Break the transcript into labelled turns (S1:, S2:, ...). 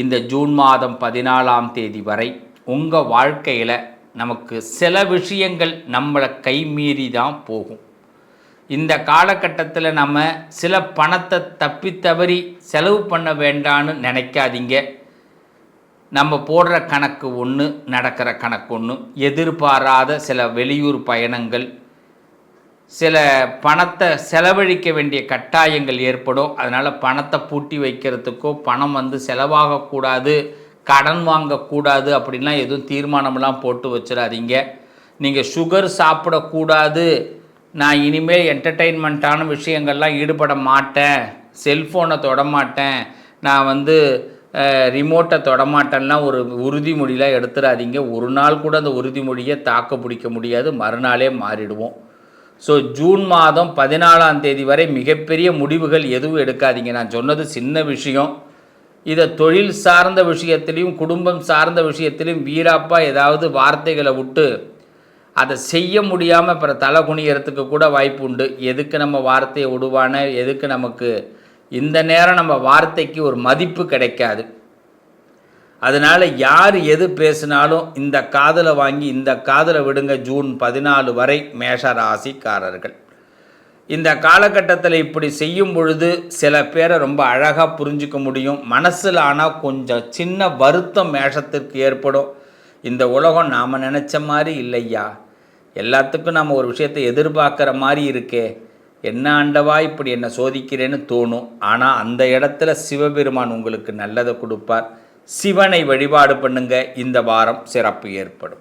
S1: இந்த ஜூன் மாதம் 14ஆம் தேதி வரை உங்கள் வாழ்க்கையில் நமக்கு சில விஷயங்கள் நம்மளை கைமீறி தான் போகும். இந்த காலகட்டத்தில் நம்ம சில பணத்தை தப்பித்தவறி செலவு பண்ண வேண்டான்னு நினைக்காதீங்க. நம்ம போடுற கணக்கு ஒன்று, நடக்கிற கணக்கு ஒன்று. எதிர்பாராத சில வெளியூர் பயணங்கள், சில பணத்தை செலவழிக்க வேண்டிய கட்டாயங்கள் ஏற்படும். அதனால் பணத்தை பூட்டி வைக்கிறதுக்கோ, பணம் செலவாகக்கூடாது, கடன் வாங்கக்கூடாது அப்படின்லாம் எதுவும் தீர்மானமெல்லாம் போட்டு வச்சிடாதீங்க. நீங்கள் சுகர் சாப்பிடக்கூடாது, நான் இனிமேல் என்டர்டெயின்மெண்ட்டான விஷயங்கள்லாம் ஈடுபட மாட்டேன், செல்ஃபோனை தொடமாட்டேன், நான் ரிமோட்டை தொடமாட்டேன்லாம் ஒரு உறுதிமொழியெலாம் எடுத்துடாதீங்க. ஒரு நாள் கூட அந்த உறுதிமொழியை தாக்கு பிடிக்க முடியாது, மறுநாளே மாறிடுவோம். ஸோ ஜூன் மாதம் 14ஆம் தேதி வரை மிகப்பெரிய முடிவுகள் எதுவும் எடுக்காதீங்க. நான் சொன்னது சின்ன விஷயம். இதை தொழில் சார்ந்த விஷயத்திலையும் குடும்பம் சார்ந்த விஷயத்திலையும் வீராப்பாக ஏதாவது வார்த்தைகளை விட்டு அதை செய்ய முடியாமல் அப்புறம் தலை குனியறதுக்கு கூட வாய்ப்பு உண்டு. எதுக்கு நம்ம வார்த்தையை விடுவான, எதுக்கு நமக்கு இந்த நேரம் நம்ம வார்த்தைக்கு ஒரு மதிப்பு கிடைக்காது. அதனால் யார் எது பேசினாலும் இந்த காதில் வாங்கி இந்த காதில் விடுங்க. ஜூன் 14 வரை மேஷ ராசிக்காரர்கள் இந்த காலகட்டத்தில் இப்படி செய்யும் பொழுது சில பேரை ரொம்ப அழகாக புரிஞ்சிக்க முடியும். மனசில் ஆனால் கொஞ்சம் சின்ன வருத்தம் மேஷத்திற்கு ஏற்படும். இந்த உலகம் நாம் நினச்ச மாதிரி இல்லையா, எல்லாத்துக்கும் நம்ம ஒரு விஷயத்தை எதிர்பார்க்குற மாதிரி இருக்கே, என்ன ஆண்டவா இப்படி என்னை சோதிக்கிறேன்னு தோணும். ஆனால் அந்த இடத்துல சிவபெருமான் உங்களுக்கு நல்லதை கொடுப்பார். சிவனை வழிபாடு பண்ணுங்க. இந்த வாரம் சிறப்பு ஏற்படும்.